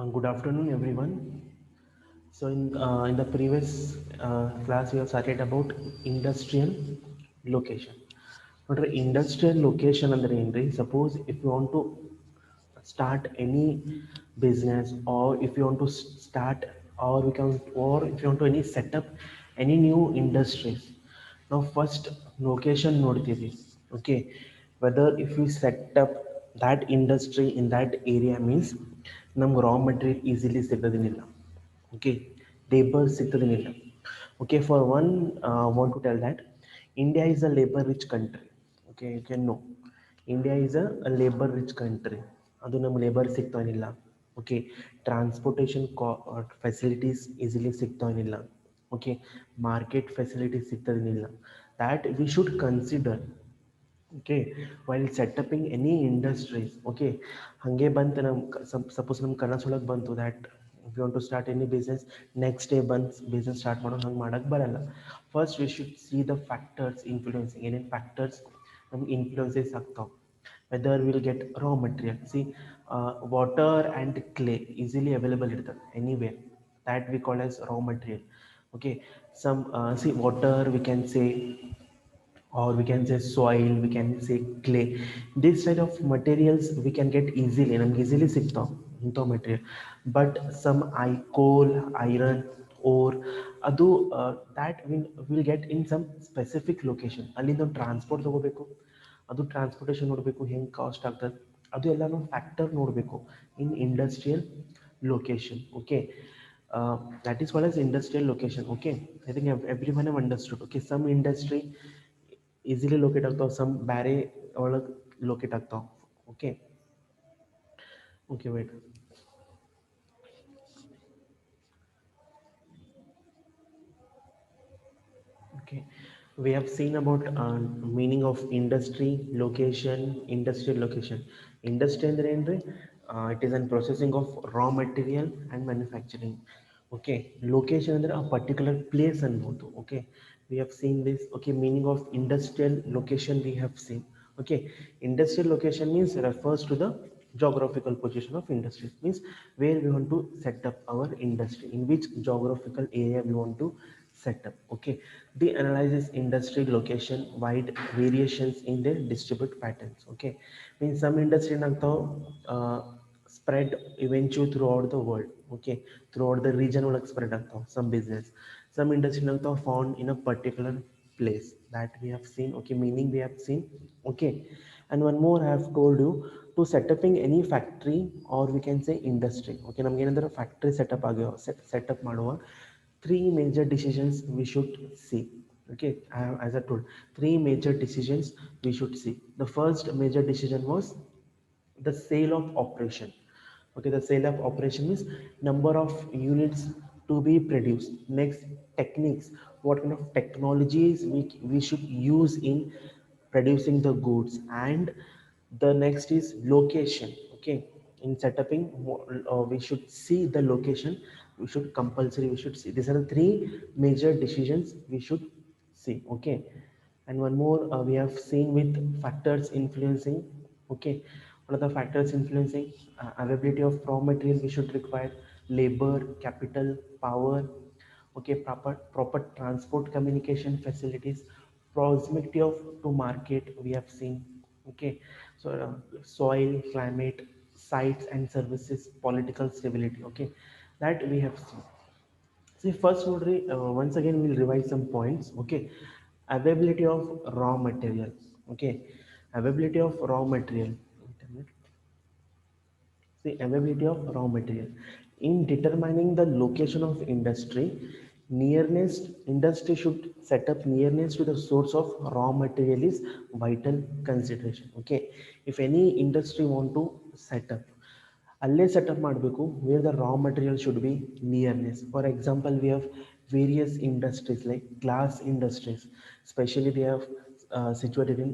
Good afternoon, everyone. So, in the previous class, we have started about industrial location. What industrial location under Henry? Suppose if you want to start any business, or if you want to start, or if you want to any set up any new industries. Now, first location ನೋಡ್ತೀವಿ. Okay, whether if we set up that industry in that area means ನಮ್ಗೆ raw material easily ಸಿಗೋದಿಲ್ಲ. Okay, labor ಸಿಗ್ತದೇನಿಲ್ಲ. Okay, for one, want to tell that India is a labor rich country. Okay, you can know India is a labor rich country. ಅದು ನಮ್ಗೆ labour ಸಿಗ್ತಾನಿಲ್ಲ. Okay, transportation facilities easily ಸಿಗ್ತಾನಿಲ್ಲ. Okay, market facilities ಸಿಗ್ತದೇನಿಲ್ಲ. That we should consider. Okay, while setting up any industries. Okay, ಹಾಗೆ ಬಂತು ನಮ್ಮ suppose ನಮ್ಮ ಕನಸೊಳಗೆ ಬಂತು that if you want to start any business, next day ಬಂದು ಬಿಸ್ನೆಸ್ ಸ್ಟಾರ್ಟ್ ಮಾಡೋದು ಹಂಗೆ ಮಾಡೋಕ್ಕೆ ಬರಲ್ಲ. First we should see the factors influencing. ಏನೇನು ಫ್ಯಾಕ್ಟರ್ಸ್ ನಮ್ಗೆ ಇನ್ಫ್ಲೂಯೆನ್ಸಸ್ ಆಗ್ತಾವೆ. Whether we'll get raw material. See, water and clay easily available anywhere. That we call as raw material. Okay, some see water we can say, or we can say soil, we can say clay. This side of materials we can get easily, and easily ಸಿಗ್ತಾವ ಇಂಥ material. But some coal, iron, ore, ಅದು that we will get in some specific location. ಅಲ್ಲಿಂದ transport ತಗೋಬೇಕು, ಅದು transportation ನೋಡಬೇಕು, ಹೆಂಗೆ cost ಆಗ್ತದೆ, ಅದು ಎಲ್ಲನೂ ಫ್ಯಾಕ್ಟರ್ ನೋಡಬೇಕು ಇನ್ industrial location. Okay, that is called as industrial location. Okay, I think everyone have understood. Okay, some industry easily locate ಆಗ್ತಾವ, some ಬ್ಯಾರೆ ಒಳಗೆ ಲೊಕೇಟ್ ಆಗ್ತಾವ. Okay, okay, wait. Okay, we have seen about meaning of industry location, industrial location. Industry ಅಂದ್ರೆ ಏನ್ರಿ? It is a processing of raw material and manufacturing. Okay, location ಅಂದ್ರೆ a particular place ಅನ್ಬೋದು. Okay, we have seen this. Okay, meaning of industrial location we have seen. Okay, industrial location means refers to the geographical position of industry, means where we want to set up our industry, in which geographical area we want to set up. Okay, they analyzes industry location wide variations in their distribute patterns. Okay, means some industry spread eventually throughout the world. Okay, throughout the region will spread ಆಗ್ತಾವ some business. Some industry found in a particular place, that we have seen. Okay, meaning we have seen. Okay, and one more I have told you, to set up in any factory, or we can say industry. Okay, ನಮ್ಗೆ ಏನಾದರೂ factory setup ಆಗ್ಯಾವ, setup ಮಾಡುವ three major decisions we should see. Okay, as I told, three major decisions we should see. The first major decision was the sale of operation. Okay, the sale of operation means number of units to be produced. Next, techniques, what kind of technologies we should use in producing the goods. And the next is location. Okay, in setuping, we should see the location, we should compulsory, we should see. These are the three major decisions we should see. Okay, and one more we have seen with factors influencing. Okay, what are the factors influencing? Availability of raw material we should require, labor, capital, power. Okay, proper transport communication facilities, proximity of to market we have seen. Okay, so soil, climate, sites and services, political stability. Okay, that we have seen. See, first once again we'll revise some points. Okay, availability of raw material. Okay, availability of raw material. Wait a minute. See, availability of raw material. In determining the location of industry, nearness, industry should set up nearness to the source of raw material is vital consideration. Okay, if any industry want to set up, ಅಲ್ಲೇ setup ಮಾಡಬೇಕು where the raw material should be nearness. For example, we have various industries like glass industries, specially they have situated in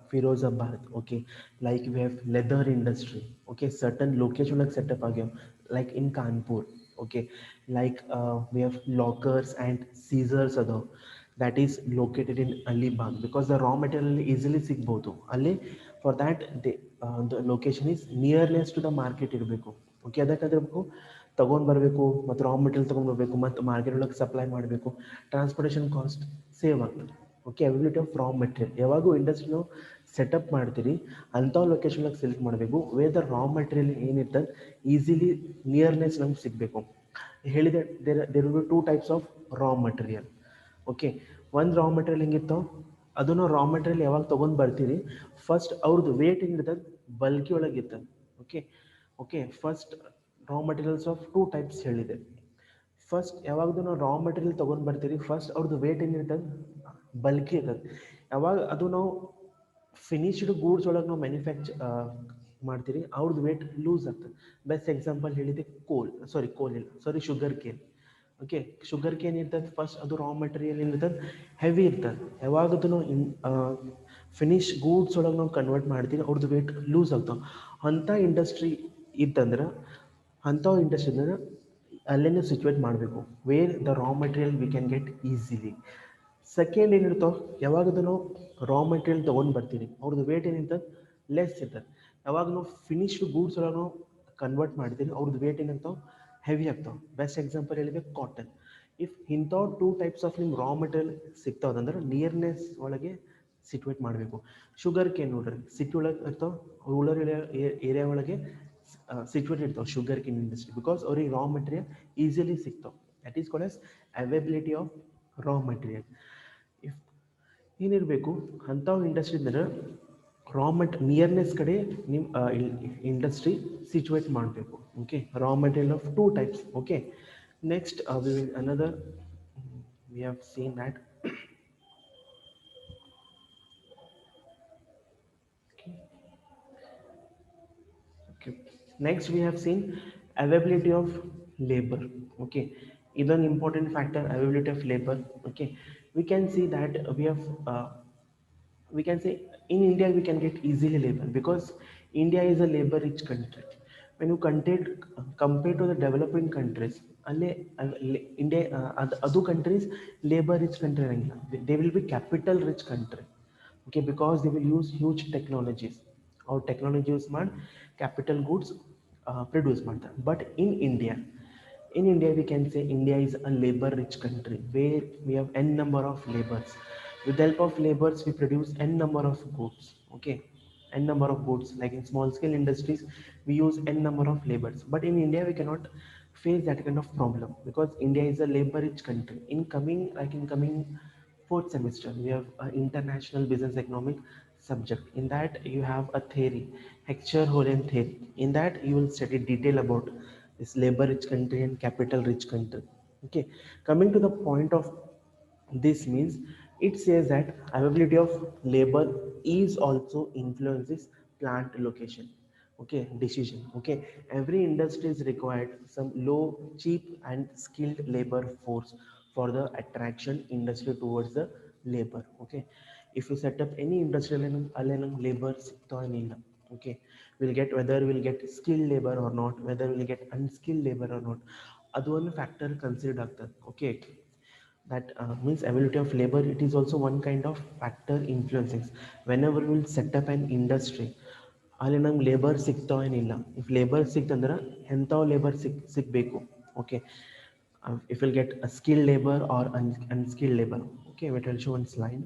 Firozabad. Okay, like we have leather industry. Okay, certain location like setup again, like in Kanpur. Okay, like we have lockers and scissors other, that is located in Alibag, because the raw material easily ಸಿಗ್ಬೋದು ಅಲ್ಲಿ. For that the location is nearness to the market ಇರಬೇಕು. Okay, ಅದಕ್ಕಾಗಿರ್ಬೇಕು ತೊಗೊಂಡು ಬರಬೇಕು ಮತ್ತು raw material ತೊಗೊಂಡ್ಬರ್ಬೇಕು ಮತ್ತು market ಒಳಗೆ supply ಮಾಡಬೇಕು, ಟ್ರಾನ್ಸ್ಪೋರ್ಟೇಷನ್ ಕಾಸ್ಟ್ ಸೇವ್ ಆಗ್ತದೆ. Okay, availability of raw material ಯಾವಾಗೂ ಇಂಡಸ್ಟ್ರಿ ನಾವು ಸೆಟಪ್ ಮಾಡ್ತೀರಿ ಅಂಥ ಲೊಕೇಶನ್ ಒಳಗೆ ಸೆಲೆಕ್ಟ್ ಮಾಡಬೇಕು ವೇರ್ ದ ರಾ ಮೆಟೀರಿಯಲ್ ಏನಿರ್ತದೆ ಈಸಿಲಿ ನಿಯರ್ನೆಸ್ ನಮ್ಗೆ ಸಿಗಬೇಕು. ಹೇಳಿದೆ there will be two types of raw material. Okay, ಒಂದು ರಾ ಮೆಟೀರಿಯಲ್ ಹೆಂಗಿತ್ತು, ಅದನ್ನು ರಾ ಮೆಟೀರಿಯಲ್ ಯಾವಾಗ ತೊಗೊಂಡು ಬರ್ತೀರಿ ಫಸ್ಟ್ ಅವ್ರದ್ದು ವೇಟ್ ಏನಿರ್ತದೆ ಬಲ್ಕಿ ಒಳಗೆ ಇರ್ತದೆ. Okay okay first Ra materials of two types ಹೇಳಿದೆ. ಫಸ್ಟ್ ಯಾವಾಗಲೂ ನಾವು ರಾ ಮೆಟೀರಿಯಲ್ ತೊಗೊಂಡು ಬರ್ತೀರಿ ಫಸ್ಟ್ ಅವ್ರದ್ದು ವೇಟ್ ಏನಿರ್ತದೆ ಬಲ್ಕಿ ಇರ್ತದೆ. ಯಾವಾಗ ಅದು ನಾವು ಫಿನಿಶ್ಡ್ ಗೂಡ್ಸ್ ಒಳಗೆ ನಾವು ಮಾಡ್ತೀರಿ ಅವ್ರದ್ದು ವೇಟ್ ಲೂಸ್ ಆಗ್ತದೆ. ಬೆಸ್ಟ್ ಎಕ್ಸಾಂಪಲ್ ಹೇಳಿದೆ ಕೋಲ್ ಇಲ್ಲ sugar cane. Okay, sugar cane ಇರ್ತದೆ ಫಸ್ಟ್ ಅದು ರಾ ಮೆಟೀರಿಯಲ್ ಏನಿರ್ತದೆ ಹೆವಿ ಇರ್ತದೆ. ಯಾವಾಗ ಅದನ್ನು ಫಿನಿಶ್ ಗೂಡ್ಸ್ ಒಳಗೆ ನಾವು ಕನ್ವರ್ಟ್ ಮಾಡ್ತೀವಿ ಅವ್ರದ್ದು ವೇಟ್ ಲೂಸ್ ಆಗ್ತಾವೆ. ಅಂಥ ಇಂಡಸ್ಟ್ರಿ ಇತ್ತಂದ್ರೆ ಅಲ್ಲೇ ಸಿಚುವೇಟ್ ಮಾಡಬೇಕು where the raw material we can get easily. Second ಏನಿರ್ತಾವೆ ಯಾವಾಗ ನಾವು ರಾ ಮೆಟೀರಿಯಲ್ ತೊಗೊಂಡು ಬರ್ತೀವಿ ಅವ್ರದ್ದು ವೇಟ್ ಏನಿರ್ತದೆ ಲೆಸ್ ಇರ್ತದೆ. ಯಾವಾಗ ನಾವು ಫಿನಿಶ್ಡ್ ಗೂಡ್ಸ್ ಒಳಗೆ ನಾವು ಕನ್ವರ್ಟ್ ಮಾಡ್ತೀವಿ ಅವ್ರದ್ದು ವೇಟ್ ಏನಾಗ್ತಾವೆ ಹೆವಿ ಆಗ್ತಾವೆ. ಬೆಸ್ಟ್ ಎಕ್ಸಾಂಪಲ್ ಹೇಳಿದೆ ಕಾಟನ್. ಇಫ್ ಇಂಥವು ಟೂ ಟೈಪ್ಸ್ ಆಫ್ ನಿಮ್ಗೆ ರಾ ಮೆಟೀರಿಯಲ್ ಸಿಗ್ತಾವಂದ್ರೆ ನಿಯರ್ನೆಸ್ ಒಳಗೆ ಸಿಟ್ಯುವೇಟ್ ಮಾಡಬೇಕು. ಶುಗರ್ ಕೇನ್ ನೋಡ್ರಿ ಸಿಟಿ ಒಳಗೆ ಇರ್ತಾವೆ, ರೂರಲ್ ಏರಿಯಾ ಒಳಗೆ ಸಿಚುವೇಟ್ ಇರ್ತಾವೆ ಶುಗರ್ ಕೇನ್ ಇಂಡಸ್ಟ್ರಿ ಬಿಕಾಸ್ ಅವ್ರಿಗೆ ರಾ ಮೆಟೀರಿಯಲ್ ಈಸಿಲಿ ಸಿಗ್ತಾವೆ. That is called as availability of raw material. If ಏನಿರಬೇಕು ಅಂಥವು ಇಂಡಸ್ಟ್ರಿ ಅಂದ್ರೆ ನಿಯರ್ನೆಸ್ ಕಡೆ ನಿಮ್ಮ ಇಂಡಸ್ಟ್ರಿ ಸಿಚುವೇಟ್ ಮಾಡಬೇಕು. Okay, raw material of two types. Okay, next another we have seen that. Okay. Okay, next we have seen availability of labor. Okay, is an important factor, availability of labor. Okay, we can see that we can say in India we can get easily labor because India is a labor rich country. When you compare to the developing countries, India other countries labor rich country ಇರಂಗಿಲ್ಲ. They will be capital rich country. Okay, because they will use huge technologies or technology use ಮಾಡಿ capital goods produce ಮಾಡ್ತಾರೆ. But in India we can say India is a labor rich country where we have n number of labors. With the help of labors we produce n number of goods. Okay, n number of goods, like in small scale industries we use n number of labors. But in India we cannot face that kind of problem because India is a labor rich country. In coming fourth semester we have an international business economic subject. In that you have a theory, Heckscher-Holland theory. In that you will study detail about this labor rich country and capital rich country. Okay, coming to the point of this means it says that availability of labor is also influences plant location. Okay, decision. Okay, every industry is required some low cheap and skilled labor force for the attraction industry towards the labor. Okay, if you set up any industry ಅಲ್ಲಿ ನಮ್ಗೆ labor ಸಿಗ್ತಾನಿಲ್ಲ. Okay, whether we'll get skilled labor or not, whether we'll get unskilled labor or not, ಅದು ಒಂದು factor consider ಆಗ್ತದೆ. Okay, that means availability of labor, it is also one kind of factor influencing whenever we will set up an industry. ಅಲ್ಲಿ ನಮ್ಗೆ labour ಸಿಗ್ತಾವೇನಿಲ್ಲ. If labour ಸಿಕ್ತಂದ್ರೆ ಎಂಥವು labour ಸಿಗಬೇಕು. Okay, if we'll get a skilled labor or unskilled labor. Okay, wait, I'll show one slide.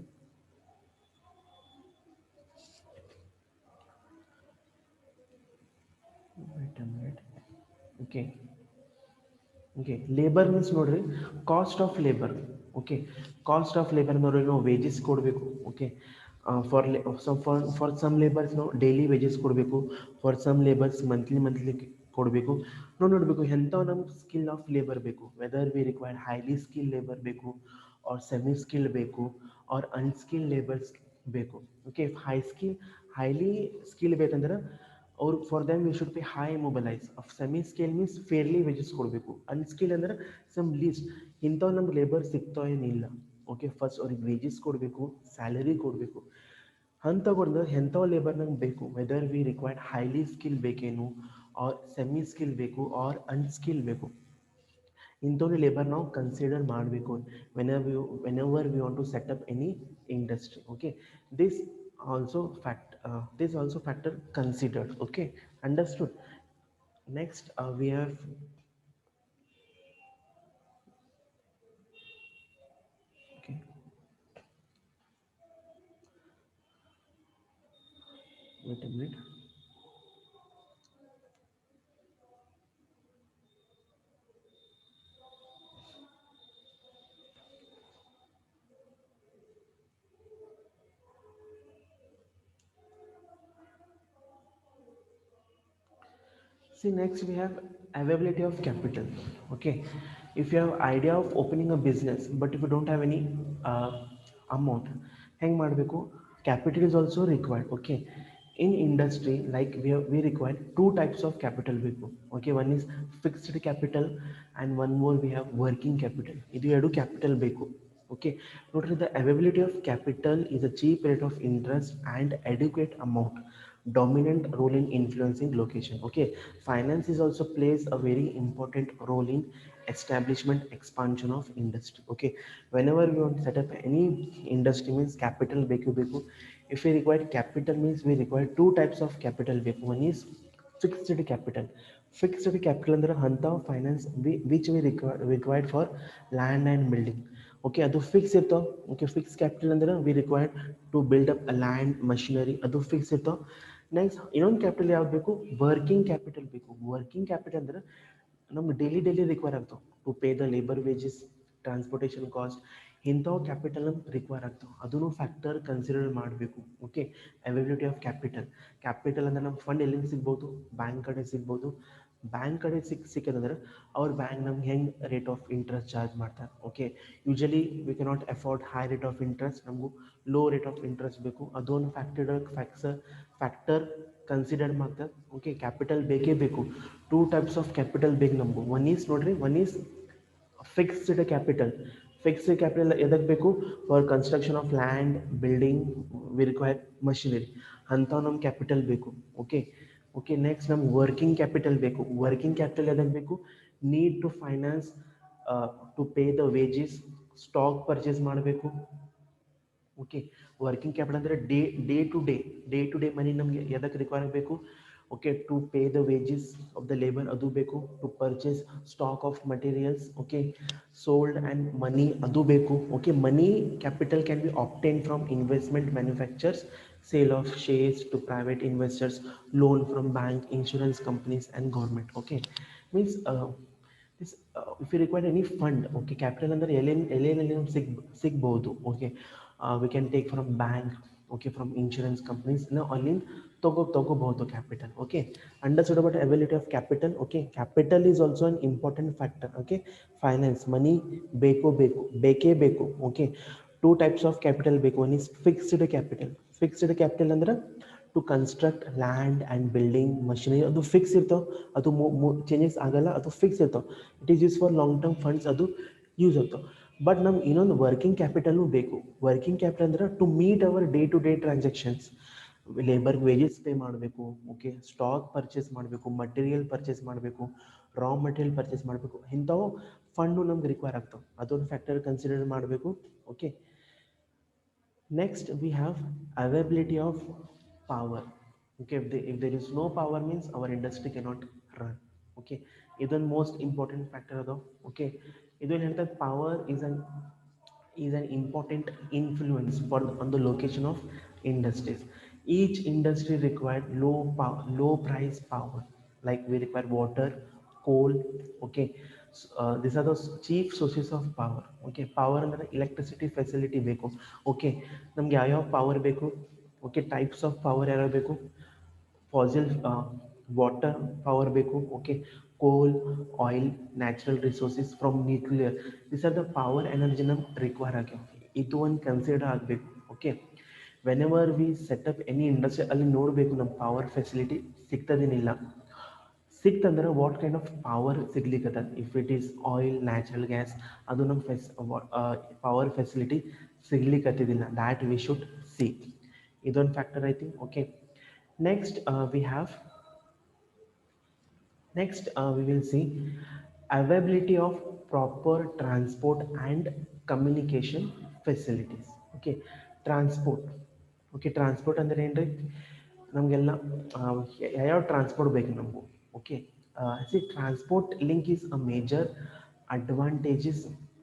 Wait a minute. Okay, okay, labour means ನೋಡ್ರಿ cost of labour. Okay, cost of labour ನೋಡ್ರಿ ನಾವು wages ಕೊಡಬೇಕು. Okay, for some labours ನಾವು daily wages ಕೊಡಬೇಕು, for some labours monthly ಕೊಡಬೇಕು. ನಾವು ನೋಡಬೇಕು ಎಂಥವು ನಮ್ಗೆ ಸ್ಕಿಲ್ ಆಫ್ ಲೇಬರ್ ಬೇಕು, whether we require highly skill labour ಬೇಕು ಆರ್ ಸೆಮಿ ಸ್ಕಿಲ್ ಬೇಕು ಆರ್ ಅನ್ಸ್ಕಿಲ್ ಲೇಬರ್ಸ್ ಬೇಕು. ಓಕೆ, ಹೈಲಿ ಸ್ಕಿಲ್ ಬೇಕಂದ್ರೆ ಅವ್ರು for them we should be high mobilise. Of semi scale means fairly wages ಕೊಡಬೇಕು. ಅನ್ಸ್ಕಿಲ್ ಅಂದ್ರೆ some list. ಇಂಥವು ನಮ್ಗೆ ಲೇಬರ್ ಸಿಗ್ತಾ ಏನಿಲ್ಲ. ಓಕೆ, ಫಸ್ಟ್ ಅವ್ರಿಗೆ ವೇಜಸ್ ಕೊಡಬೇಕು, ಸ್ಯಾಲರಿ ಕೊಡಬೇಕು. ಅಂತ ಕೊಡಿದ್ರೆ ಎಂಥವು ಲೇಬರ್ ನಂಗೆ ಬೇಕು, whether we required highly skill ಬೇಕೇನು ಆರ್ ಸೆಮಿ ಸ್ಕಿಲ್ ಬೇಕು ಆರ್ ಅನ್ಸ್ಕಿಲ್ ಬೇಕು, ಇಂಥವ್ರು ಲೇಬರ್ ನಾವು ಕನ್ಸಿಡರ್ ಮಾಡಬೇಕು whenever we want to set up any industry. Okay, this also this also factor considered. Okay, understood. Next we have, okay, wait a minute. See, next we have availability of capital. Okay, if you have idea of opening a business, but if you don't have any amount, hang ಮಾಡಬೇಕು, capital is also required. Okay, in industry, like we require two types of capital ಬೇಕು. Okay, one is fixed capital and one more we have working capital. ಇದು ಎರಡು capital ಬೇಕು. Okay, notice the availability of capital is a cheap rate of interest and adequate amount dominant role in influencing location. Okay, finance is also plays a very important role in establishment expansion of industry. Okay, whenever we want to set up any industry means capital beku beku. If we require capital means we require two types of capital beku. One is fixed capital. Fixed capital ಅಂದ್ರೆ ಅಂತ finance which we required for land and building. Okay, ಅದು fix ಇರ್ತಾವ. Okay, fix capital ಅಂದ್ರೆ we required to build up a land machinery, ಅದು fix ಇರ್ತಾವ. Next ಇನ್ನೊಂದು capital ಯಾವ್ದು ಬೇಕು? ವರ್ಕಿಂಗ್ ಕ್ಯಾಪಿಟಲ್ ಬೇಕು. ವರ್ಕಿಂಗ್ ಕ್ಯಾಪಿಟಲ್ ಅಂದ್ರೆ ನಮ್ಗೆ ಡೈಲಿ ರಿಕ್ವೈರ್ ಆಗ್ತಾವೆ to pay the labour wages, transportation cost, ಇಂಥವು ಕ್ಯಾಪಿಟಲ್ ನಮ್ಗೆ ರಿಕ್ವೈರ್ ಆಗ್ತಾವೆ. ಅದನ್ನು ಫ್ಯಾಕ್ಟರ್ ಕನ್ಸಿಡರ್ ಮಾಡಬೇಕು. Okay, availability of capital. Capital ಅಂದ್ರೆ ನಮ್ಮ ಫಂಡ್ ಎಲ್ಲಿಂದ ಸಿಗ್ಬೋದು? ಬ್ಯಾಂಕ್ ಕಡೆ ಸಿಗ್ಬೋದು. ಬ್ಯಾಂಕ್ ಕಡೆ ಸಿಕ್ಕಿದ್ರೆ ಅವ್ರ ಬ್ಯಾಂಕ್ ನಮ್ಗೆ ಹೆಂಗೆ ರೇಟ್ ಆಫ್ ಇಂಟ್ರೆಸ್ಟ್ ಚಾರ್ಜ್ ಮಾಡ್ತಾರೆ. Okay, usually we cannot afford high rate of interest, ನಮಗೂ ಲೋ ರೇಟ್ ಆಫ್ ಇಂಟ್ರೆಸ್ಟ್ ಬೇಕು. ಅದೊಂದು ಫ್ಯಾಕ್ಟರ್ ಕನ್ಸಿಡರ್ ಮಾಡ್ತಾರೆ. ಓಕೆ, ಕ್ಯಾಪಿಟಲ್ ಬೇಕೇ ಬೇಕು. ಟೂ ಟೈಪ್ಸ್ ಆಫ್ ಕ್ಯಾಪಿಟಲ್ ಬೇಕು ನಮಗೂ. ಒನ್ ಈಸ್ ನೋಡ್ರಿ, one is fixed capital. Fixed capital ಎದಕ್ಕೆ ಬೇಕು? For construction of land, building, we require machinery, ಅಂಥವು ನಮ್ಮ ಕ್ಯಾಪಿಟಲ್ ಬೇಕು. ಓಕೆ, ಓಕೆ, ನೆಕ್ಸ್ಟ್ ನಮ್ಗೆ ವರ್ಕಿಂಗ್ ಕ್ಯಾಪಿಟಲ್ ಬೇಕು. ವರ್ಕಿಂಗ್ ಕ್ಯಾಪಿಟಲ್ ಎದಕ್ಕೆ ಬೇಕು? Need to finance, to pay the wages, stock purchase ಮಾಡಬೇಕು. ಓಕೆ, ವರ್ಕಿಂಗ್ ಕ್ಯಾಪಿಟಲ್ ಅಂದರೆ ಡೇ ಟು ಡೇ ಮನಿ ನಮಗೆ ಎದಕ್ಕೆ ರಿಕ್ವೈರ್ ಆಗಬೇಕು? Okay, to pay the wages of the labour ಅದು ಬೇಕು, to purchase stock of materials, okay, sold and money ಅದು ಬೇಕು. Okay, money capital can be obtain from investment manufacturers, sale of shares to private investors, loan from bank, insurance companies and government. Okay, means this if you require any fund, okay, capital under LN ಸಿಗ್ಬೋದು. Okay, we can take from bank, okay, from insurance companies, now ಅಲ್ಲಿ ತಗೋಬಹುದು capital. Okay, understood about availability of capital. Okay, capital is also an important factor. Okay, finance money ಬೇಕೇ ಬೇಕು. Okay, two types of capital ಬೇಕು. One is fixed capital ಅಂದ್ರೆ to construct land and building machinery, ಅದು fix ಇರ್ತಾವೆ, ಅದು changes ಆಗಲ್ಲ, ಅದು fix ಇರ್ತಾವೆ. It is use for long term funds, ಅದು ಯೂಸ್ ಆಗ್ತಾವೆ. ಬಟ್ ನಮ್ಗೆ ಇನ್ನೊಂದು ವರ್ಕಿಂಗ್ ಕ್ಯಾಪಿಟಲ್ಲು ಬೇಕು. ವರ್ಕಿಂಗ್ ಕ್ಯಾಪಿಟಲ್ ಅಂದ್ರೆ to meet our day transactions, ಲೇಬರ್ಗೆ ವೇಜಸ್ ಪೇ ಮಾಡಬೇಕು. ಓಕೆ, ಸ್ಟಾಕ್ ಪರ್ಚೇಸ್ ಮಾಡಬೇಕು, ಮಟೀರಿಯಲ್ ಪರ್ಚೇಸ್ ಮಾಡಬೇಕು, ರಾ ಮಟೀರಿಯಲ್ ಪರ್ಚೇಸ್ ಮಾಡಬೇಕು, ಇಂಥವು ಫಂಡು ನಮ್ಗೆ ರಿಕ್ವೈರ್ ಆಗ್ತಾವೆ. ಅದೊಂದು ಫ್ಯಾಕ್ಟರ್ ಕನ್ಸಿಡರ್ ಮಾಡಬೇಕು. Okay, next we have availability of power. Okay, if there is no power means our industry cannot run. Okay, ಇದೊಂದು most important factor ಅದು. Okay, ಇದೊಂದು ಹೇಳ್ತಾರೆ power is an important influence for on the location of industries. Each industry required low price power, like we require water, coal. Okay, these are the chief sources of power. Okay, power ಅಂದ್ರೆ electricity facility ಬೇಕು. Okay, ನಮ್ಗೆ ಯಾವ್ಯಾವ power ಬೇಕು? Okay, types of power ಯಾವ್ಯಾವ ಬೇಕು? Fossil water power ಬೇಕು. Okay, coal, oil, natural resources from nuclear, this are the power energy ನಮ್ಗೆ require ಆಗ್ಯಾವ. ಇದು ಒಂದು ಕನ್ಸಿಡರ್ ಆಗಬೇಕು. Okay, whenever we set up any industry ಅಲ್ಲಿ ನೋಡಬೇಕು ನಮ್ಮ ಪವರ್ ಫೆಸಿಲಿಟಿ ಸಿಗ್ತದೇನಿಲ್ಲ. ಸಿಕ್ತಂದ್ರೆ ವಾಟ್ ಕೈಂಡ್ ಆಫ್ ಪವರ್ ಸಿಗ್ಲಿಕ್ಕದ. If it is oil, natural gas, ಅದು ನಮ್ಮ ಪವರ್ ಫೆಸಿಲಿಟಿ ಸಿಗ್ಲಿಕ್ಕತ್ತಿದ್ದಿಲ್ಲ, ದ್ಯಾಟ್ ವಿ ಶುಡ್ ಸಿ. ಇದೊಂದು ಫ್ಯಾಕ್ಟರ್ ಐತಿ. Okay, next we will see availability of proper transport and communication facilities. Okay, transport, okay transport ಅಂದರೆ ಏನು ರೀ ನಮಗೆಲ್ಲ ಯಾವ್ಯಾವ ಟ್ರಾನ್ಸ್ಪೋರ್ಟ್ ಬೇಕು ನಮಗೂ okay C transport link is a major advantages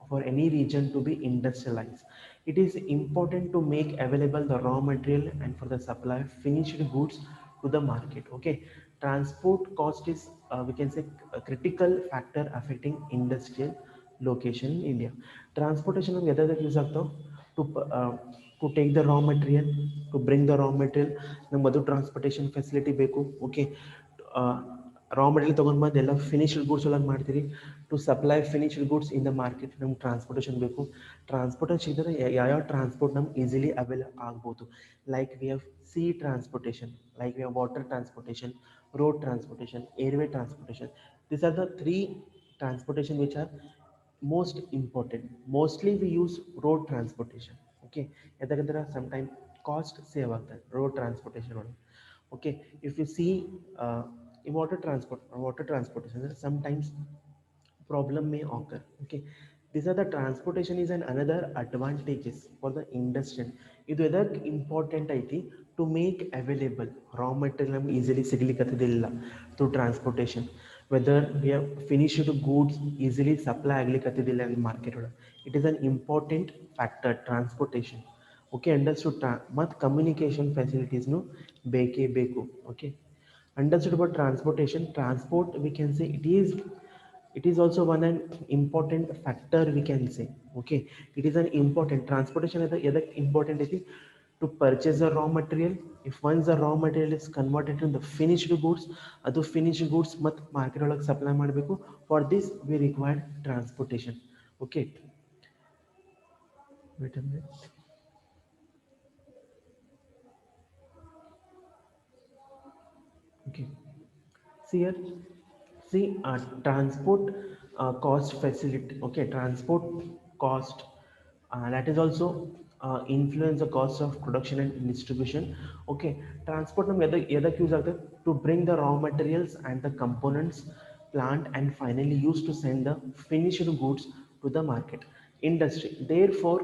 for any region to be industrialized. It is important to make available the raw material and for the supply of finished goods to the market. Okay, transport cost is we can say a critical factor affecting industrial location in India. Transportation ನಮ್ಗೆ ಎದಾದಕ್ಕೆ use ಆಗ್ತಾವೆ to take the raw material to bring the raw material ನಮ್ಗೆ ಅದು transportation facility ಬೇಕು okay raw material ತೊಗೊಂಡು ಬಂದು ಎಲ್ಲ finished goods ಒಳಗೆ ಮಾಡ್ತೀರಿ to supply finished goods in the market ನಮ್ಗೆ ಟ್ರಾನ್ಸ್ಪೋರ್ಟೇಷನ್ ಬೇಕು ಟ್ರಾನ್ಸ್ಪೋರ್ಟೇಷನ್ ಇದ್ದರೆ ಯಾವ್ಯಾವ ಟ್ರಾನ್ಸ್ಪೋರ್ಟ್ ನಮ್ಗೆ ಈಸಿಲಿ ಅವೈಲೇಬಲ್ ಆಗ್ಬೋದು like we have sea transportation like we have water transportation road transportation, airway transportation. These are the three transportation which are most important. Mostly we use road transportation. Okay, ಯಾಕಂದ್ರೆ sometimes cost save ಆಗ್ತದೆ road transportation ಒಳಗೆ. Okay, if you see in water transportation, sometimes problem may occur. Okay, these are the transportation is an another advantages for the industry. ಇದು ಎದಕ್ಕೆ important ಐತಿ to make available raw material ನಮ್ಗೆ easily ಸಿಗ್ಲಿಕ್ಕತ್ತದಿಲ್ಲ through transportation whether we have finished goods easily supply ಆಗ್ಲಿಕ್ಕತ್ತಿದ್ದಿಲ್ಲ ಅಲ್ಲಿ market ಒಳಗೆ it is an important factor transportation okay understood ಮತ್ತು communication ಫೆಸಿಲಿಟೀಸ್ನು ಬೇಕೇ ಬೇಕು okay understood about transportation transport we can say it is also one an important factor we can say okay it is an important transportation is the important is to purchase the raw material if once the raw material is converted into the finished goods adu finished goods mat market ಒಳಗೆ supply ಮಾಡಬೇಕು for this we require transportation okay wait a minute okay see here see transport cost facility okay transport cost that is also influence the cost of production and distribution okay transport ನಮ್ಗೆ ಎದಕ್ಕೆ use ಆಗ್ತದೆ to bring the raw materials and the components plant and finally used to send the finished goods to the market industry therefore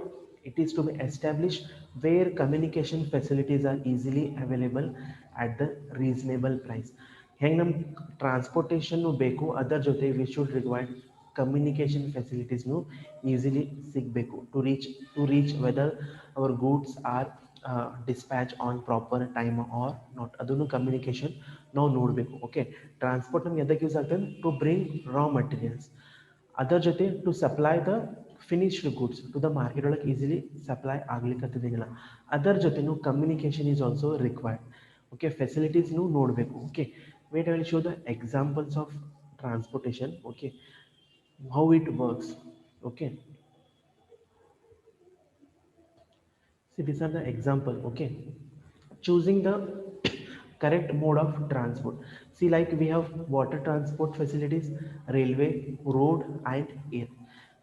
it is to be established where communication facilities are easily available at the reasonable price ಹೆಂಗೆ ನಮ್ಮ ಟ್ರಾನ್ಸ್ಪೋರ್ಟೇಷನ್ನು ಬೇಕು ಅದರ ಜೊತೆ we should require communication ಫೆಸಿಲಿಟೀಸ್ನು easily ಸಿಗಬೇಕು to reach whether our goods or dispatch on proper time or not ಅದನ್ನು communication ನಾವು ನೋಡಬೇಕು ಓಕೆ ಟ್ರಾನ್ಸ್ಪೋರ್ಟ್ ನಮ್ಗೆ ಎದಕ್ಕೆ ಯೂಸ್ ಆಗ್ತದೆ ಟು ಬ್ರಿಂಗ್ ರಾ ಮಟೀರಿಯಲ್ಸ್ ಅದರ ಜೊತೆ to supply the finished goods to the market ಒಳಗೆ ಈಸಿಲಿ ಸಪ್ಲೈ ಆಗ್ಲಿಕ್ಕತ್ತದಿಲ್ಲ ಅದರ ಜೊತೆನೂ communication is also required okay ಫೆಸಿಲಿಟೀಸ್ನು ನೋಡಬೇಕು okay wait I will show the examples of transportation okay how it works okay see these are the example okay choosing the correct mode of transport see like we have water transport facilities railway road and air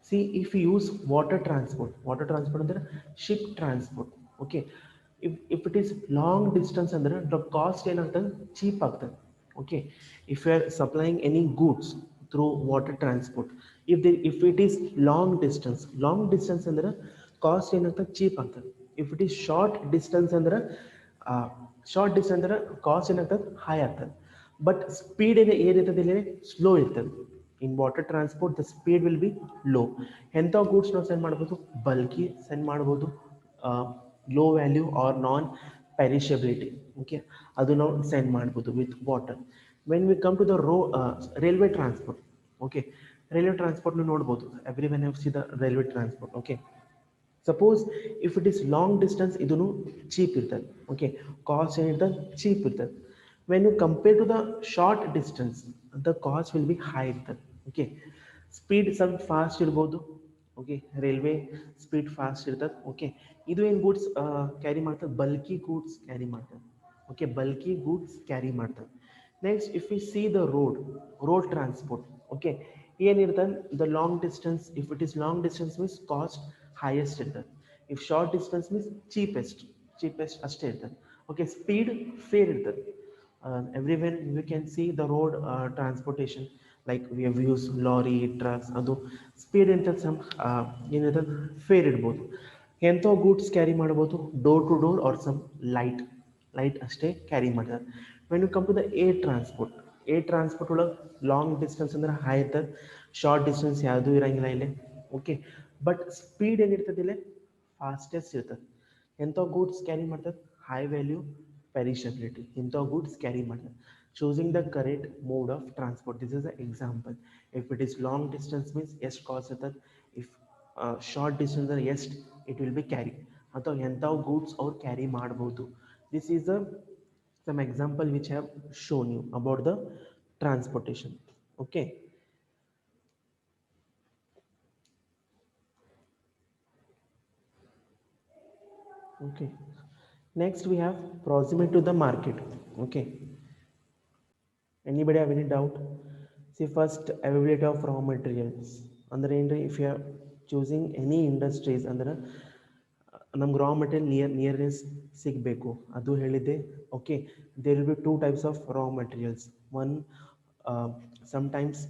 see if you use water transport ಅಂದ್ರೆ ship transport okay if it is long distance ಅಂದ್ರೆ the cost ಏನಾಗ್ತದೆ cheap ಆಗ್ತದೆ okay if you are supplying any goods through water transport if it is long distance ಅಂದ್ರೆ cost ಏನಾಗ್ತದೆ cheap ಆಗ್ತದೆ if it is short distance ಅಂದ್ರೆ cost ಏನಾಗ್ತದೆ high ಆಗ್ತದೆ but speed ಏನಿರ್ತದೆ ಇಲ್ಲಿ ಸ್ಲೋ ಇರ್ತದೆ in water transport the speed will be low ಎಂಥ ಗೂಡ್ಸ್ ನಾವು ಸೆಂಡ್ ಮಾಡ್ಬೋದು ಬಲ್ಕಿ ಸೆಂಡ್ ಮಾಡ್ಬೋದು low value or non perishability okay ಅದು ನಾವು ಸೆಂಡ್ ಮಾಡ್ಬೋದು with water when we come to the railway transport okay railway ಟ್ರಾನ್ಸ್ಪೋರ್ಟ್ನ ನೋಡ್ಬೋದು every when have see the railway transport okay suppose if it is long distance ಇದೂ cheap ಇರ್ತದೆ okay cost ಏನಿರ್ತದೆ cheap ಇರ್ತದೆ when you compare to the short distance the cost will be high ಇರ್ತದೆ okay speed ಸ್ವಲ್ಪ fast ಇರ್ಬೋದು okay railway speed fast ಇರ್ತದೆ okay ಇದು ಏನು ಗೂಡ್ಸ್ ಕ್ಯಾರಿ ಮಾಡ್ತದೆ ಬಲ್ಕಿ ಗೂಡ್ಸ್ ಕ್ಯಾರಿ ಮಾಡ್ತದೆ ಓಕೆ ಬಲ್ಕಿ ಗೂಡ್ಸ್ ಕ್ಯಾರಿ ಮಾಡ್ತದೆ next if you see the road transport okay ಏನಿರ್ತದೆ the long distance if it is long distance means cost highest ಇರ್ತದೆ if short distance means cheapest ಅಷ್ಟೇ ಇರ್ತದೆ okay speed fare ಇರ್ತದೆ everywhere you can see the road transportation like we have use lorry trucks ಅದು speed ಇರ್ತದೆ ಏನಿರ್ತದೆ fare ಇಡ್ಬೋದು ಎಂಥೋ goods carry ಮಾಡ್ಬೋದು door to door or some light ಅಷ್ಟೇ ಕ್ಯಾರಿ ಮಾಡ್ತಾರೆ. When you come to the air transport ಒಳಗೆ long distance ಅಂದ್ರೆ ಹೈ ಇರ್ತದೆ, ಶಾರ್ಟ್ ಡಿಸ್ಟೆನ್ಸ್ ಯಾವುದೂ ಇರಂಗಿಲ್ಲ ಇಲ್ಲಿ. ಓಕೆ, ಬಟ್ ಸ್ಪೀಡ್ ಏನಿರ್ತದೆ ಇಲ್ಲಿ ಫಾಸ್ಟೆಸ್ಟ್ ಇರ್ತದೆ. ಎಂಥ ಗೂಡ್ಸ್ ಕ್ಯಾರಿ ಮಾಡ್ತದೆ ಹೈ ವ್ಯಾಲ್ಯೂ perishability. ಇಂಥ ಗೂಡ್ಸ್ ಕ್ಯಾರಿ ಮಾಡ್ತಾರೆ. Choosing the correct mode of transport, this is the example. If it is long distance means ಎಷ್ಟು ಕಾಸ್ಟ್ ಇರ್ತದೆ, ಇಫ್ ಶಾರ್ಟ್ ಡಿಸ್ಟೆನ್ಸ್ ಅಂದ್ರೆ ಎಷ್ಟು ಇಟ್ ವಿಲ್ ಬಿ ಕ್ಯಾರಿ, ಅಥವಾ ಎಂಥವು goods ಅವ್ರು carry ಮಾಡ್ಬೋದು. This is the some example which I have shown you about the transportation. Okay, okay, next we have proximity to the market. Okay, anybody have any doubt? See, first availability of raw materials ಅಂದ್ರೆ ಏನ್ರಿ, if you are choosing any industries ಅಂದ್ರೆ ನಮ್ಗೆ raw material nearness ಸಿಗಬೇಕು ಅದು ಹೇಳಿದ್ದೆ. Okay, there will be two types of raw materials. One, sometimes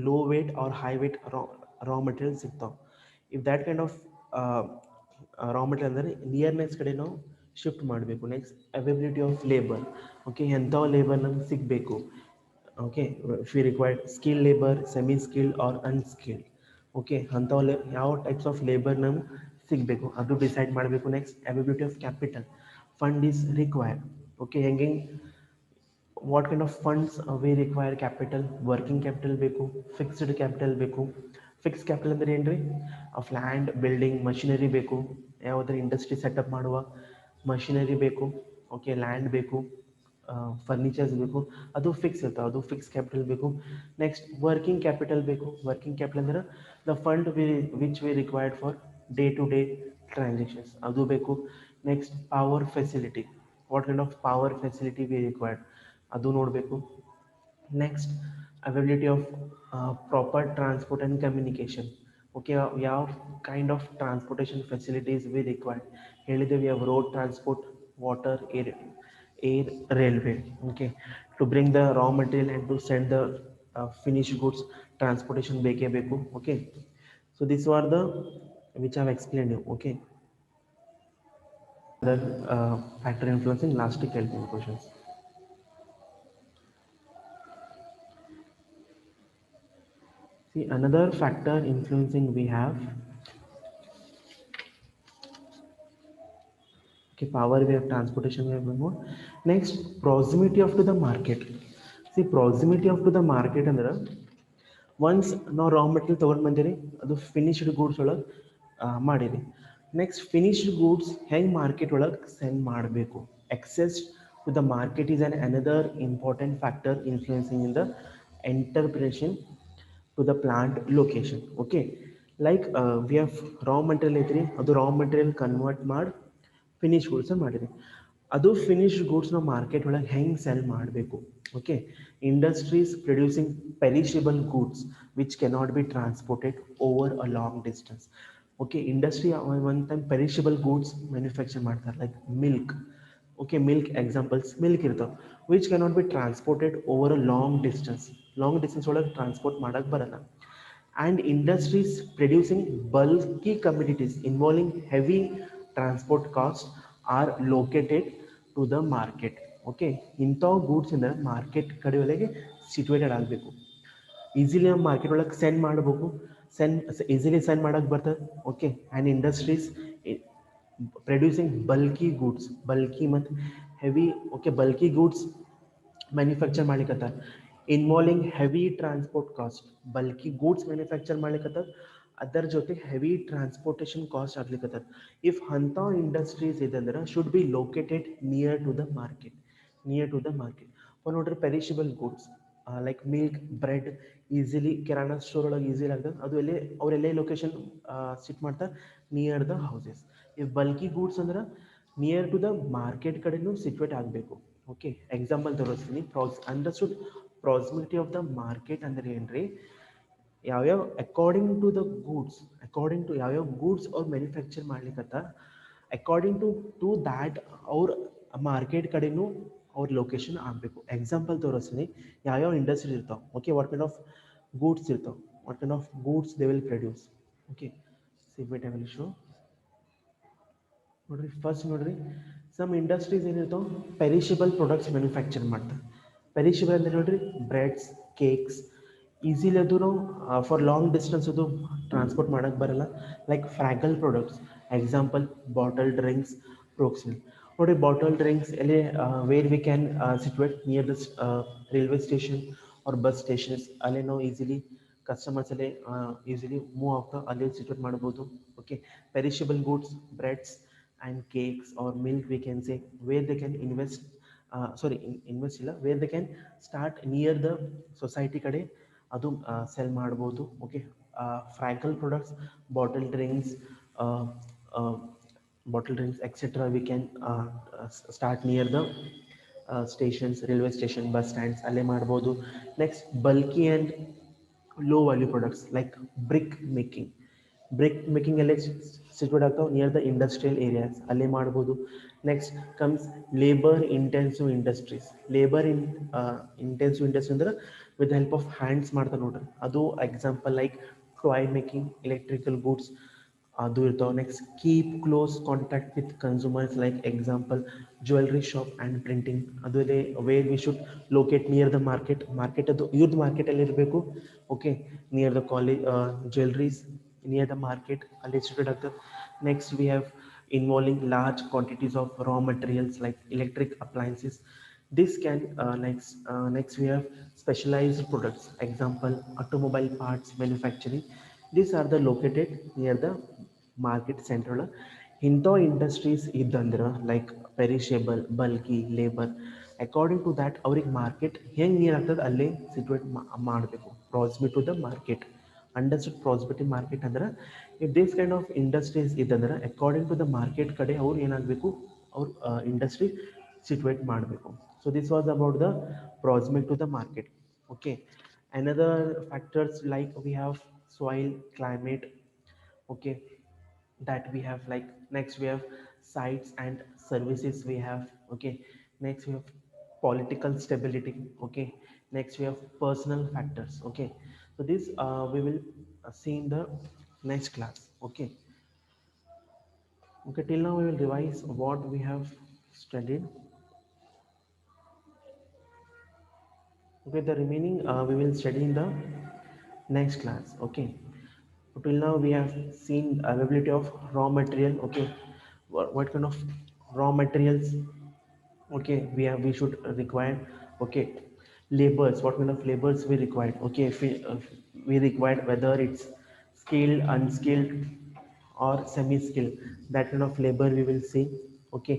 low weight or high weight raw material ಸಿಗ್ತಾವೆ. If that kind of raw material ಅಂದರೆ nearness ಕಡೆ ನಾವು shift ಮಾಡಬೇಕು. Next availability of labour. Okay, ಎಂಥ labour ನಮ್ಗೆ ಸಿಗಬೇಕು. Okay, if you required skill labour, semi skilled or unskilled. Okay, ಅಂಥವು ಯಾವ ಟೈಪ್ಸ್ ಆಫ್ ಲೇಬರ್ ನಮ್ಗೆ ಸಿಗಬೇಕು ಅದು ಡಿಸೈಡ್ ಮಾಡಬೇಕು. Next availability of capital, fund is required. Okay, ಹೆಂಗೆ what kind of funds we require capital, working capital ಬೇಕು, fixed capital ಬೇಕು. Fix capital ಅಂದರೆ ಏನು ರೀ, ಆಫ್ ಲ್ಯಾಂಡ್ ಬಿಲ್ಡಿಂಗ್ ಮಷಿನರಿ ಬೇಕು, ಯಾವುದಾದ್ರು ಇಂಡಸ್ಟ್ರಿ ಸೆಟಪ್ ಮಾಡುವ ಮಷಿನರಿ ಬೇಕು. ಓಕೆ, ಲ್ಯಾಂಡ್ ಬೇಕು, ಫರ್ನಿಚರ್ಸ್ ಬೇಕು, ಅದು ಫಿಕ್ಸ್ ಇರ್ತವೆ, ಅದು ಫಿಕ್ಸ್ ಕ್ಯಾಪಿಟಲ್ ಬೇಕು. ನೆಕ್ಸ್ಟ್ ವರ್ಕಿಂಗ್ ಕ್ಯಾಪಿಟಲ್ ಬೇಕು. ವರ್ಕಿಂಗ್ ಕ್ಯಾಪಿಟಲ್ ಅಂದರೆ the fund which we required for day to day transactions, ಅದು ಬೇಕು. Next power facility, what kind of power facility we required ಅದು ನೋಡಬೇಕು. Next availability of proper transport and communication. Okay, ಯಾವ kind of transportation facilities we required ಹೇಳಿದ್ದೇವೆ. ಯಾವ road transport, water, air, railway. Okay, to bring the raw material and to send the finished goods, transportation ಬೇಕೇ ಬೇಕು. Okay, so these are the which I have explained you. Okay, the factor influencing last helping questions. See, another factor influencing we have, okay, power, we have transportation, we have more. Next, proximity of to the market. See, proximity of to the market ಅಂದ್ರೆ once ನಾವು ರಾ material ತೊಗೊಂಡು ಬಂದಿರಿ, ಅದು finished goods ಒಳಗೆ ಮಾಡಿರಿ. Next finished goods ಹೆಂಗೆ market ಒಳಗೆ send ಮಾಡಬೇಕು. Access to the market is on another important factor influencing in the entrepreneurship to the plant location. Okay, like we have raw material ಐತ್ರಿ, ಅದು ರಾ ಮೆಟೀರಿಯಲ್ ಕನ್ವರ್ಟ್ ಮಾಡಿ finish goods ಮಾಡಿರಿ. ಅದು finished goods ನಾವು market ಒಳಗೆ ಹೆಂಗೆ sell ಮಾಡಬೇಕು. Okay, industries producing perishable goods which cannot be transported over a long distance. Okay, industry one time perishable goods manufacture ಮಾಡ್ತಾರೆ, like milk. Okay, milk examples milk ಇರ್ತಾವೆ which cannot be transported over a long distance ಒಳಗೆ transport ಮಾಡೋಕ್ಕೆ ಬರಲ್ಲ. And industries producing bulky commodities involving heavy transport costs are located to the market. Okay, ಇಂಥವು goods ಇಂದ market ಕಡೆ ಒಳಗೆ situated ಆಗಬೇಕು. Easily ನಮ್ಮ ಮಾರ್ಕೆಟ್ ಒಳಗೆ ಸೆಂಡ್ ಮಾಡಬೇಕು, ಈಸಿಲಿ ಸೆಂಡ್ ಮಾಡೋಕ್ಕೆ ಬರ್ತದೆ. Okay, and industries producing bulky ಮತ್ತು heavy. Okay, bulky goods manufacture ಮಾಡ್ಲಿಕ್ಕತ್ತಾರ involving heavy transport cost. Bulky goods manufacture ಮಾಡ್ಲಿಕ್ಕತ್ತಾರ, ಅದರ ಜೊತೆ ಹೆವಿ ಟ್ರಾನ್ಸ್ಪೋರ್ಟೇಷನ್ ಕಾಸ್ಟ್ ಆಗ್ಲಿಕ್ಕತ್ತದ. ಇಫ್ ಅಂಥ ಇಂಡಸ್ಟ್ರೀಸ್ ಇದೆ ಅಂದ್ರೆ should be located near to the market. ನೋಡ್ರಿ, perishable goods like milk, bread easily kirana store ಒಳಗೆ ಈಸಿಲಿ ಆಗ್ತದೆ. ಅದು ಅವರೆಲ್ಲೇ ಲೊಕೇಶನ್ ಸಿಟ್ ಮಾಡ್ತಾರೆ, near the houses. If bulky goods ಅಂದ್ರೆ ನಿಯರ್ ಟು ದ ಮಾರ್ಕೆಟ್ ಕಡೆನೂ ಸಿಚುವೇಟ್ ಆಗಬೇಕು. ಓಕೆ, ಎಕ್ಸಾಂಪಲ್ ತೋರಿಸ್ತೀನಿ. Understood proximity of the market ಅಂದ್ರೆ ಏನ್ರಿ, ಯಾವ್ಯಾವ ಅಕಾರ್ಡಿಂಗ್ ಟು ಯಾವ್ಯಾವ ಗೂಡ್ಸ್ ಅವ್ರು ಮ್ಯಾನುಫ್ಯಾಕ್ಚರ್ ಮಾಡ್ಲಿಕ್ಕತ್ತ, ಅಕಾರ್ಡಿಂಗ್ ಟು ದ್ಯಾಟ್ ಅವ್ರ ಮಾರ್ಕೆಟ್ ಕಡೆನೂ ಅವ್ರ ಲೊಕೇಶನ್ ಆಗಬೇಕು. ಎಕ್ಸಾಂಪಲ್ ತೋರಿಸ್ತೀನಿ, ಯಾವ್ಯಾವ ಇಂಡಸ್ಟ್ರಿ ಇರ್ತಾವೆ. Okay, what kind of goods ಇರ್ತಾವೆ, what kind of goods they will produce. Okay, see wait I will show. ನೋಡ್ರಿ ಫಸ್ಟ್ ನೋಡ್ರಿ ಸಮ್ ಇಂಡಸ್ಟ್ರೀಸ್ ಏನಿರ್ತಾವೆ ಪೆರಿಷಬಲ್ ಪ್ರಾಡಕ್ಟ್ಸ್ ಮ್ಯಾನುಫ್ಯಾಕ್ಚರ್ ಮಾಡ್ತಾರೆ. ಪೆರಿಷಬಲ್ ಅಂದರೆ ನೋಡ್ರಿ ಬ್ರೆಡ್ಸ್, ಕೇಕ್ಸ್ ಈಸಿಲಿ ಅದು ನಾವು ಫಾರ್ ಲಾಂಗ್ ಡಿಸ್ಟೆನ್ಸ್ ಅದು ಟ್ರಾನ್ಸ್ಪೋರ್ಟ್ ಮಾಡೋಕ್ಕೆ ಬರಲ್ಲ. Like fragile products example bottle drinks, ಪ್ರೋಕ್ಸಿಲ್. ನೋಡಿರಿ ಬಾಟಲ್ ಡ್ರಿಂಕ್ಸ್ ಎಲ್ಲಿ where we can situate near the railway station or bus stations, ಅಲ್ಲೇ ನಾವು ಈಸಿಲಿ ಕಸ್ಟಮರ್ಸ್ ಅಲ್ಲೇ ಈಸಿಲಿ ಮೂವ್ ಆಗ್ತಾ ಅಲ್ಲೇ ಸಿಟ್ಯುವೇಟ್ ಮಾಡ್ಬೋದು. Okay, perishable goods, breads and cakes or milk we can say where they can invest, sorry invest ಇಲ್ಲ, where they can start near the society ಕಡೆ ಅದು cell ಮಾಡ್ಬೋದು. Okay, fragile products, bottle drinks, etc. We can start near the stations, railway station, bus stands ಅಲ್ಲೇ ಮಾಡ್ಬೋದು. Next bulky and low value products like brick making. Brick making ಅಲ್ಲೇ situate ಆಗ್ತಾವೆ near the industrial areas, ಅಲ್ಲೇ ಮಾಡ್ಬೋದು. Next comes labour intensive industries. Labour intensive industry ಅಂದ್ರೆ with help of hands ಮಾಡ್ತಾರೆ ನೋಡ್ರಿ, ಅದು example like toy making, electrical goods ಅದು ಇರ್ತಾವೆ. Next keep close contact with consumers like example jewellery shop and printing. ಅದು ಅದೇ where we should locate near the market. Market ಅದು youth ಮಾರ್ಕೆಟಲ್ಲಿ ಇರಬೇಕು. Okay, near the college jewelleries near the market ಅಲ್ಲಿ seated ಆಗ್ತದೆ. Next we have involving large quantities of raw materials like electric appliances. This can next we have specialized products example automobile parts manufacturing. These are the located near the market central. ಇಂಥ industries ಇದ್ದಂದ್ರೆ like perishable, bulky, labour according to that ಅವ್ರಿಗೆ market ಹೆಂಗೆ ಏನಾಗ್ತದೆ ಅಲ್ಲೇ situate ಮಾಡಬೇಕು. Proximity to the market, understood. Proximity market ಅಂದ್ರೆ if this kind of industries ಇದ್ದಂದ್ರೆ according to the market ಕಡೆ ಅವ್ರು ಏನಾಗಬೇಕು, ಅವ್ರು ಇಂಡಸ್ಟ್ರಿ ಸಿಟ್ಯುವೇಟ್ ಮಾಡಬೇಕು. So this was about the proximity to the market. Okay, another factors like we have soil, climate. Okay, that we have like next we have sites and services we have. Okay, next we have political stability. Okay, next we have personal factors. Okay, so this we will see in the next class. Okay, okay, till now we will revise what we have studied. Okay, the remaining we will study in the next class. Okay, so till now we have seen availability of raw material. Okay, what kind of raw materials, okay, we should require. Okay, labors, what kind of labors we required. Okay, if we required whether it's skilled, unskilled or semi skilled, that kind of labor we will see. Okay,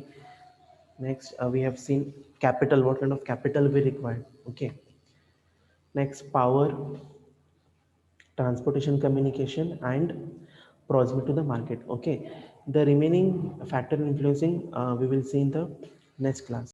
next we have seen capital, what kind of capital we required. Okay, next power, transportation, communication and proximity to the market. Okay, the remaining factor influencing we will see in the next class.